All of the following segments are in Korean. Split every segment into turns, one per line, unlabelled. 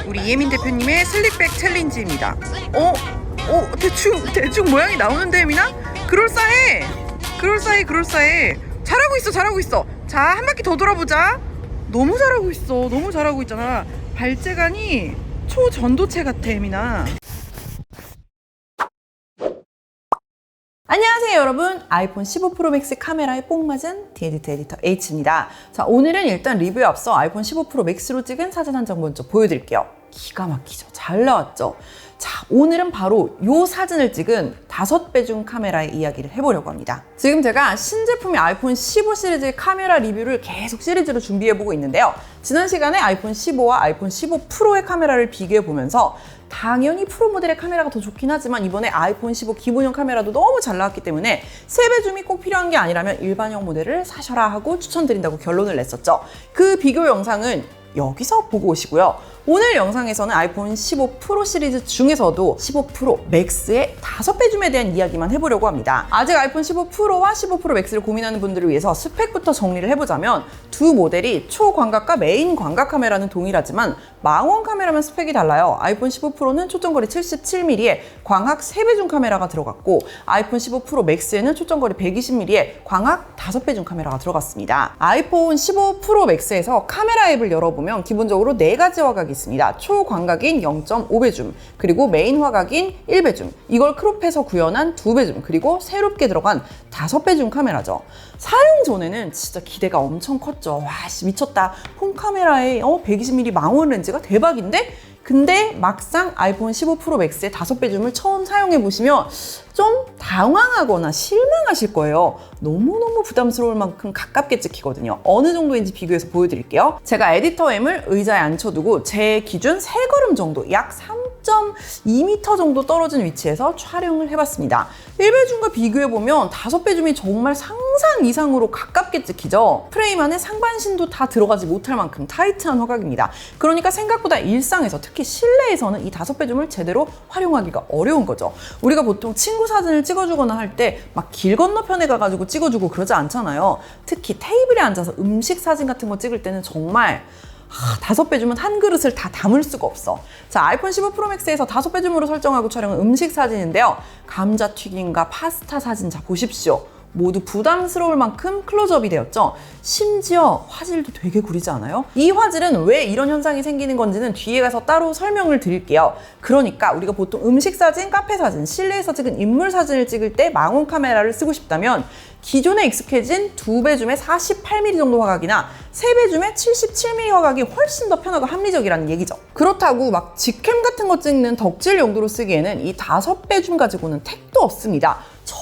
우리 이혜민 대표님의 슬릭백 챌린지입니다. 대충 모양이 나오는데, 혜민아? 그럴싸해. 잘하고 있어. 자, 한 바퀴 더 돌아보자. 너무 잘하고 있어. 너무 잘하고 있잖아. 발재간이 초전도체 같아, 혜민아.
안녕하세요 여러분, 아이폰 15 프로 맥스 카메라에 뽕 맞은 디에디터 에디터 H입니다. 자, 오늘은 일단 리뷰에 앞서 아이폰 15 프로 맥스로 찍은 사진 한 장 먼저 보여드릴게요. 기가 막히죠? 잘 나왔죠? 자, 오늘은 바로 이 사진을 찍은 5배 중 카메라의 이야기를 해보려고 합니다. 지금 제가 신제품의 아이폰 15 시리즈의 카메라 리뷰를 계속 시리즈로 준비해보고 있는데요. 지난 시간에 아이폰 15와 아이폰 15 프로의 카메라를 비교해보면서 당연히 프로 모델의 카메라가 더 좋긴 하지만 이번에 아이폰 15 기본형 카메라도 너무 잘 나왔기 때문에 3배 줌이 꼭 필요한 게 아니라면 일반형 모델을 사셔라 하고 추천드린다고 결론을 냈었죠. 그 비교 영상은 여기서 보고 오시고요. 오늘 영상에서는 아이폰 15 프로 시리즈 중에서도 15 프로 맥스의 5배 줌에 대한 이야기만 해보려고 합니다. 아직 아이폰 15 프로와 15 프로 맥스를 고민하는 분들을 위해서 스펙부터 정리를 해보자면 두 모델이 초광각과 메인 광각 카메라는 동일하지만 망원 카메라만 스펙이 달라요. 아이폰 15 프로는 초점거리 77mm에 광학 3배 줌 카메라가 들어갔고 아이폰 15 프로 맥스에는 초점거리 120mm에 광학 5배 줌 카메라가 들어갔습니다. 아이폰 15 프로 맥스에서 카메라 앱을 열어보면 기본적으로 4가지 화각이 있습니다. 초광각인 0.5배 줌, 그리고 메인 화각인 1배 줌, 이걸 크롭해서 구현한 2배 줌, 그리고 새롭게 들어간 5배 줌 카메라죠. 사용 전에는 진짜 기대가 엄청 컸죠. 와, 미쳤다. 폰 카메라에 120mm 망원 렌즈가 대박인데? 근데 막상 아이폰 15 프로 맥스의 5배 줌을 처음 사용해보시면 좀 당황하거나 실망하실 거예요. 너무너무 부담스러울 만큼 가깝게 찍히거든요. 어느 정도인지 비교해서 보여드릴게요. 제가 에디터 M을 의자에 앉혀두고 제 기준 3걸음 정도, 약 3.2m 정도 떨어진 위치에서 촬영을 해봤습니다. 1배 줌과 비교해보면 5배 줌이 정말 상상 이상으로 가깝게 찍히죠. 프레임 안에 상반신도 다 들어가지 못할 만큼 타이트한 화각입니다. 그러니까 생각보다 일상에서 특히 실내에서는 이 5배 줌을 제대로 활용하기가 어려운 거죠. 우리가 보통 친구 사진을 찍어주거나 할 때 막 길 건너편에 가가지고 찍어주고 그러지 않잖아요. 특히 테이블에 앉아서 음식 사진 같은 거 찍을 때는 정말 5배 줌은 한 그릇을 다 담을 수가 없어. 자, 아이폰 15 프로 맥스에서 5배 줌으로 설정하고 촬영한 음식 사진인데요. 감자튀김과 파스타 사진, 자 보십시오. 모두 부담스러울 만큼 클로즈업이 되었죠. 심지어 화질도 되게 구리지 않아요? 이 화질은 왜 이런 현상이 생기는 건지는 뒤에 가서 따로 설명을 드릴게요. 그러니까 우리가 보통 음식 사진, 카페 사진, 실내에서 찍은 인물 사진을 찍을 때 망원 카메라를 쓰고 싶다면 기존에 익숙해진 2배 줌의 48mm 정도 화각이나 3배 줌의 77mm 화각이 훨씬 더 편하고 합리적이라는 얘기죠. 그렇다고 막 직캠 같은 거 찍는 덕질 용도로 쓰기에는 이 5배 줌 가지고는 택도 없습니다. 저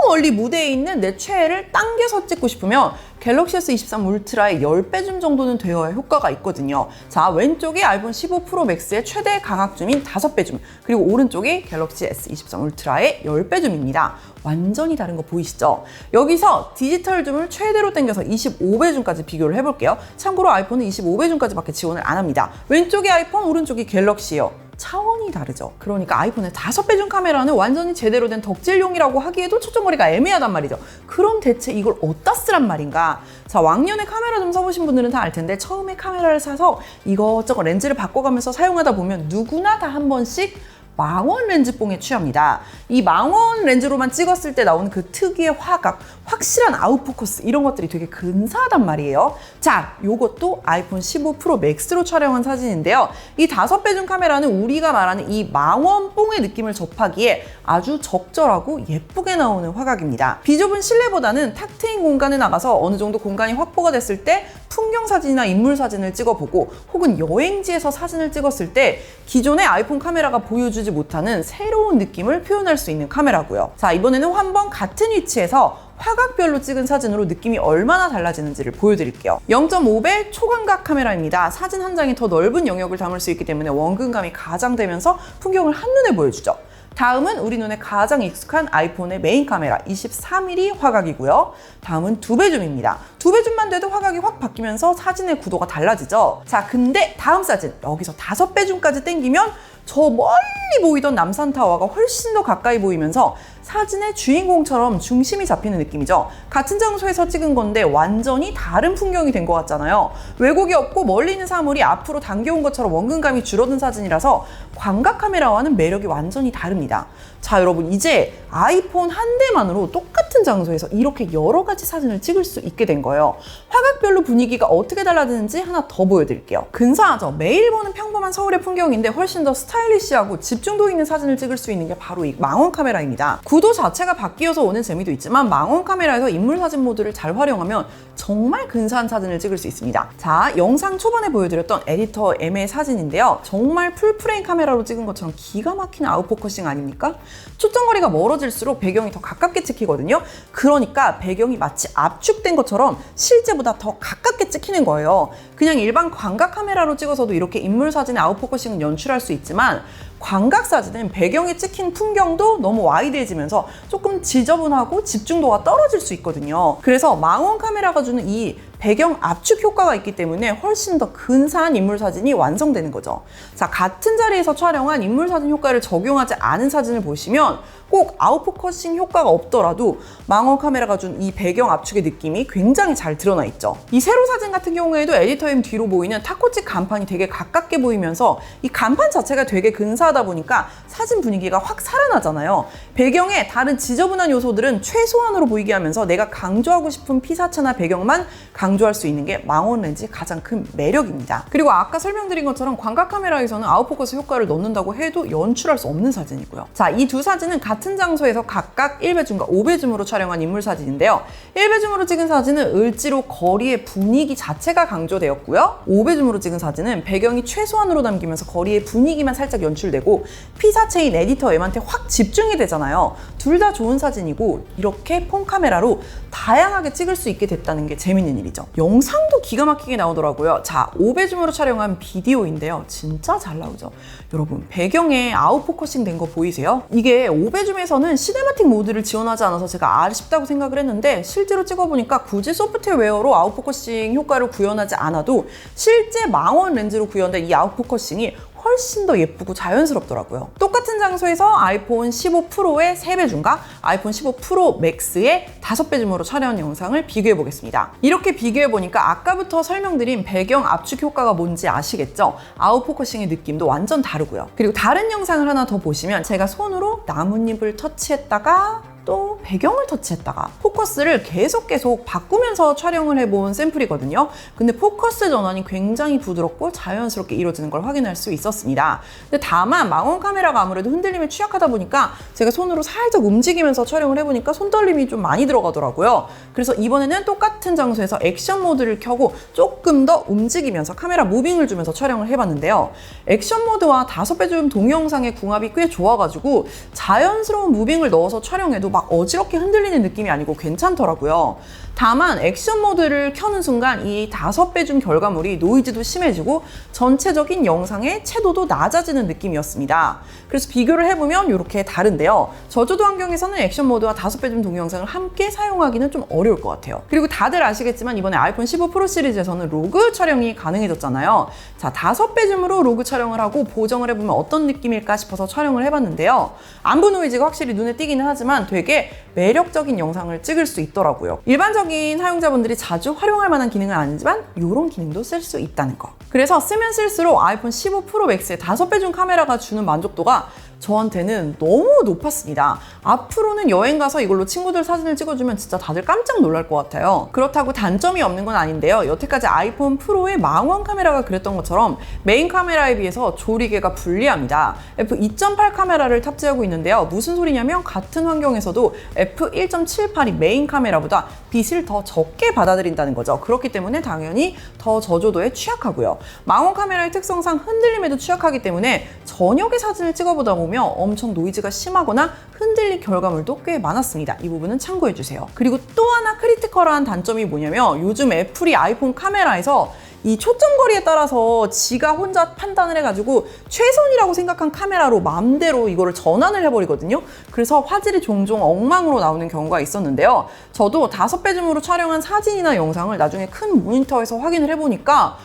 멀리 무대에 있는 내 최애를 당겨서 찍고 싶으면 갤럭시 S23 울트라의 10배 줌 정도는 되어야 효과가 있거든요. 자, 왼쪽이 아이폰 15 프로 맥스의 최대 강악 줌인 5배 줌, 그리고 오른쪽이 갤럭시 S23 울트라의 10배 줌입니다. 완전히 다른 거 보이시죠? 여기서 디지털 줌을 최대로 당겨서 25배 줌까지 비교를 해볼게요. 참고로 아이폰은 25배 줌까지밖에 지원을 안 합니다. 왼쪽이 아이폰, 오른쪽이 갤럭시예요. 차원이 다르죠. 그러니까 아이폰의 5배 줌 카메라는 완전히 제대로 된 덕질용이라고 하기에도 초점거리가 애매하단 말이죠. 그럼 대체 이걸 어디다 쓰란 말인가? 자, 왕년에 카메라 좀 써보신 분들은 다 알 텐데 처음에 카메라를 사서 이것저것 렌즈를 바꿔가면서 사용하다 보면 누구나 다 한 번씩 망원 렌즈 뽕에 취합니다. 이 망원 렌즈로만 찍었을 때 나오는 그 특유의 화각, 확실한 아웃포커스, 이런 것들이 되게 근사하단 말이에요. 자, 요것도 아이폰 15 프로 맥스로 촬영한 사진인데요. 이 5배 줌 카메라는 우리가 말하는 이 망원 뽕의 느낌을 접하기에 아주 적절하고 예쁘게 나오는 화각입니다. 비좁은 실내보다는 탁 트인 공간에 나가서 어느 정도 공간이 확보가 됐을 때 풍경 사진이나 인물 사진을 찍어보고 혹은 여행지에서 사진을 찍었을 때 기존의 아이폰 카메라가 보여주지 못하는 새로운 느낌을 표현할 수 있는 카메라고요. 자, 이번에는 한번 같은 위치에서 화각별로 찍은 사진으로 느낌이 얼마나 달라지는지를 보여드릴게요. 0.5배 초광각 카메라입니다. 사진 한 장이 더 넓은 영역을 담을 수 있기 때문에 원근감이 가장되면서 풍경을 한눈에 보여주죠. 다음은 우리 눈에 가장 익숙한 아이폰의 메인 카메라 24mm 화각이고요. 다음은 2배 줌입니다. 2배 줌만 돼도 화각이 확 바뀌면서 사진의 구도가 달라지죠. 자, 근데 다음 사진 여기서 5배 줌까지 당기면 저 멀리 보이던 남산타워가 훨씬 더 가까이 보이면서 사진의 주인공처럼 중심이 잡히는 느낌이죠. 같은 장소에서 찍은 건데 완전히 다른 풍경이 된 것 같잖아요. 왜곡이 없고 멀리 있는 사물이 앞으로 당겨온 것처럼 원근감이 줄어든 사진이라서 광각 카메라와는 매력이 완전히 다릅니다. 자, 여러분, 이제 아이폰 한 대만으로 똑같은 장소에서 이렇게 여러 가지 사진을 찍을 수 있게 된 거예요. 화각별로 분위기가 어떻게 달라지는지 하나 더 보여드릴게요. 근사하죠? 매일 보는 평범한 서울의 풍경인데 훨씬 더 스타일리시하고 집중도 있는 사진을 찍을 수 있는 게 바로 이 망원 카메라입니다. 구도 자체가 바뀌어서 오는 재미도 있지만 망원 카메라에서 인물 사진 모드를 잘 활용하면 정말 근사한 사진을 찍을 수 있습니다. 자, 영상 초반에 보여드렸던 에디터 M의 사진인데요. 정말 풀프레임 카메라로 찍은 것처럼 기가 막힌 아웃포커싱 아닙니까? 초점거리가 멀어질수록 배경이 더 가깝게 찍히거든요. 그러니까 배경이 마치 압축된 것처럼 실제보다 더 가깝게 찍히는 거예요. 그냥 일반 광각 카메라로 찍어서도 이렇게 인물 사진의 아웃포커싱을 연출할 수 있지만 광각 사진은 배경에 찍힌 풍경도 너무 와이드해지면서 조금 지저분하고 집중도가 떨어질 수 있거든요. 그래서 망원 카메라가 주는 이 배경 압축 효과가 있기 때문에 훨씬 더 근사한 인물 사진이 완성되는 거죠. 자, 같은 자리에서 촬영한 인물 사진 효과를 적용하지 않은 사진을 보시면 꼭 아웃포커싱 효과가 없더라도 망원 카메라가 준 이 배경 압축의 느낌이 굉장히 잘 드러나 있죠. 이 세로 사진 같은 경우에도 에디터 M 뒤로 보이는 타코집 간판이 되게 가깝게 보이면서 이 간판 자체가 되게 근사하다 보니까 사진 분위기가 확 살아나잖아요. 배경에 다른 지저분한 요소들은 최소한으로 보이게 하면서 내가 강조하고 싶은 피사체나 배경만 강조할 수 있는 게 망원 렌즈의 가장 큰 매력입니다. 그리고 아까 설명드린 것처럼 광각 카메라에서는 아웃포커스 효과를 넣는다고 해도 연출할 수 없는 사진이고요. 자, 이 두 사진은 같은 장소에서 각각 1배줌과 5배줌으로 촬영한 인물 사진인데요. 1배줌으로 찍은 사진은 을지로 거리의 분위기 자체가 강조되었고요. 5배줌으로 찍은 사진은 배경이 최소한으로 남기면서 거리의 분위기만 살짝 연출되고 피사체인 에디터 M한테 확 집중이 되잖아요. 둘 다 좋은 사진이고 이렇게 폰 카메라로 다양하게 찍을 수 있게 됐다는 게 재밌는 일이죠. 영상도 기가 막히게 나오더라고요. 자, 5배줌으로 촬영한 비디오인데요. 진짜 잘 나오죠. 여러분, 배경에 아웃포커싱 된 거 보이세요? 이게 5배줌에서는 시네마틱 모드를 지원하지 않아서 제가 아쉽다고 생각을 했는데 실제로 찍어보니까 굳이 소프트웨어로 아웃포커싱 효과를 구현하지 않아도 실제 망원 렌즈로 구현된 이 아웃포커싱이 훨씬 더 예쁘고 자연스럽더라고요. 똑같은 장소에서 아이폰 15 프로의 3배줌과 아이폰 15 프로 맥스의 5배줌으로 촬영한 영상을 비교해 보겠습니다. 이렇게 비교해 보니까 아까부터 설명드린 배경 압축 효과가 뭔지 아시겠죠? 아웃포커싱의 느낌도 완전 다르고요. 그리고 다른 영상을 하나 더 보시면 제가 손으로 나뭇잎을 터치했다가 또 배경을 터치했다가 포커스를 계속 바꾸면서 촬영을 해본 샘플이거든요. 근데 포커스 전환이 굉장히 부드럽고 자연스럽게 이루어지는 걸 확인할 수 있었습니다. 근데 다만 망원 카메라가 아무래도 흔들림에 취약하다 보니까 제가 손으로 살짝 움직이면서 촬영을 해보니까 손떨림이 좀 많이 들어가더라고요. 그래서 이번에는 똑같은 장소에서 액션 모드를 켜고 조금 더 움직이면서 카메라 무빙을 주면서 촬영을 해봤는데요. 액션 모드와 5배줌 동영상의 궁합이 꽤 좋아가지고 자연스러운 무빙을 넣어서 촬영해도 막 어지럽게 흔들리는 느낌이 아니고 괜찮더라고요. 다만 액션 모드를 켜는 순간 이 5배줌 결과물이 노이즈도 심해지고 전체적인 영상의 채도도 낮아지는 느낌이었습니다. 그래서 비교를 해보면 이렇게 다른데요. 저조도 환경에서는 액션 모드와 5배줌 동영상을 함께 사용하기는 좀 어려울 것 같아요. 그리고 다들 아시겠지만 이번에 아이폰 15 프로 시리즈에서는 로그 촬영이 가능해졌잖아요. 자, 5배줌으로 로그 촬영을 하고 보정을 해보면 어떤 느낌일까 싶어서 촬영을 해봤는데요. 안부 노이즈가 확실히 눈에 띄기는 하지만 되게 매력적인 영상을 찍을 수 있더라고요. 일반적인 사용자분들이 자주 활용할 만한 기능은 아니지만 이런 기능도 쓸 수 있다는 거. 그래서 쓰면 쓸수록 아이폰 15 프로 맥스의 5배줌 카메라가 주는 만족도가 저한테는 너무 높았습니다. 앞으로는 여행 가서 이걸로 친구들 사진을 찍어주면 진짜 다들 깜짝 놀랄 것 같아요. 그렇다고 단점이 없는 건 아닌데요. 여태까지 아이폰 프로의 망원 카메라가 그랬던 것처럼 메인 카메라에 비해서 조리개가 불리합니다. f2.8 카메라를 탑재하고 있는데요. 무슨 소리냐면 같은 환경에서도 f1.78이 메인 카메라보다 빛을 더 적게 받아들인다는 거죠. 그렇기 때문에 당연히 더 저조도에 취약하고요. 망원 카메라의 특성상 흔들림에도 취약하기 때문에 저녁에 사진을 찍어보다 보면 엄청 노이즈가 심하거나 흔들릴 결과물도 꽤 많았습니다. 이 부분은 참고해주세요. 그리고 또 하나 크리티컬한 단점이 뭐냐면 요즘 애플이 아이폰 카메라에서 이 초점거리에 따라서 지가 혼자 판단을 해가지고 최선이라고 생각한 카메라로 마음대로 이거를 전환을 해버리거든요. 그래서 화질이 종종 엉망으로 나오는 경우가 있었는데요. 저도 5배줌으로 촬영한 사진이나 영상을 나중에 큰 모니터에서 확인을 해보니까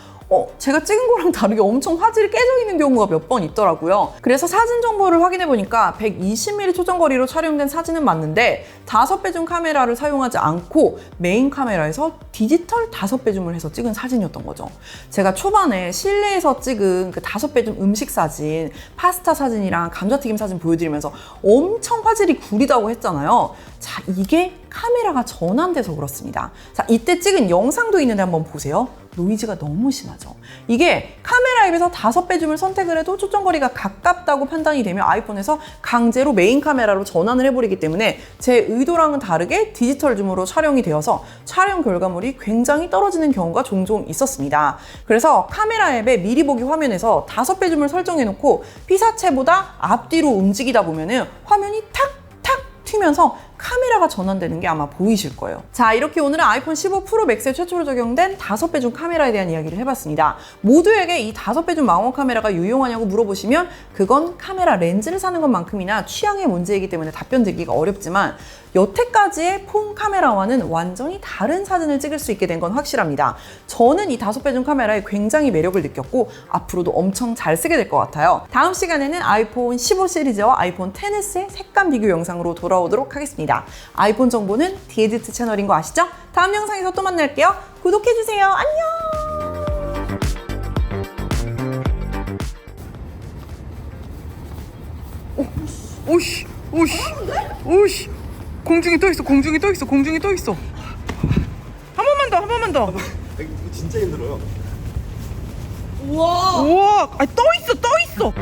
제가 찍은 거랑 다르게 엄청 화질이 깨져 있는 경우가 몇 번 있더라고요. 그래서 사진 정보를 확인해 보니까 120mm 초정거리로 촬영된 사진은 맞는데 5배 줌 카메라를 사용하지 않고 메인 카메라에서 디지털 5배 줌을 해서 찍은 사진이었던 거죠. 제가 초반에 실내에서 찍은 그 5배 줌 음식 사진, 파스타 사진이랑 감자튀김 사진 보여드리면서 엄청 화질이 구리다고 했잖아요. 자, 이게 카메라가 전환돼서 그렇습니다. 자, 이때 찍은 영상도 있는데 한번 보세요. 노이즈가 너무 심하죠. 이게 카메라 앱에서 5배 줌을 선택을 해도 초점거리가 가깝다고 판단이 되면 아이폰에서 강제로 메인 카메라로 전환을 해버리기 때문에 제 의도랑은 다르게 디지털 줌으로 촬영이 되어서 촬영 결과물이 굉장히 떨어지는 경우가 종종 있었습니다. 그래서 카메라 앱의 미리 보기 화면에서 5배 줌을 설정해놓고 피사체보다 앞뒤로 움직이다 보면은 화면이 탁탁 튀면서 카메라가 전환되는 게 아마 보이실 거예요. 자, 이렇게 오늘은 아이폰 15 프로 맥스에 최초로 적용된 5배 줌 카메라에 대한 이야기를 해봤습니다. 모두에게 이 5배 줌 망원 카메라가 유용하냐고 물어보시면 그건 카메라 렌즈를 사는 것만큼이나 취향의 문제이기 때문에 답변 드리기가 어렵지만 여태까지의 폰 카메라와는 완전히 다른 사진을 찍을 수 있게 된 건 확실합니다. 저는 이 5배 줌 카메라에 굉장히 매력을 느꼈고 앞으로도 엄청 잘 쓰게 될 것 같아요. 다음 시간에는 아이폰 15 시리즈와 아이폰 XS의 색감 비교 영상으로 돌아오도록 하겠습니다. 아이폰 정보는 디에디트 채널인 거 아시죠? 다음 영상에서 또 만날게요. 구독해주세요. 안녕!
오씨, 오씨, 오씨. 공중에 떠 있어, 공중에 떠 있어, 공중에 떠 있어. 한 번만 더, 한 번만 더.
이거 진짜 힘들어요.
우와, 아니, 떠 있어, 떠 있어.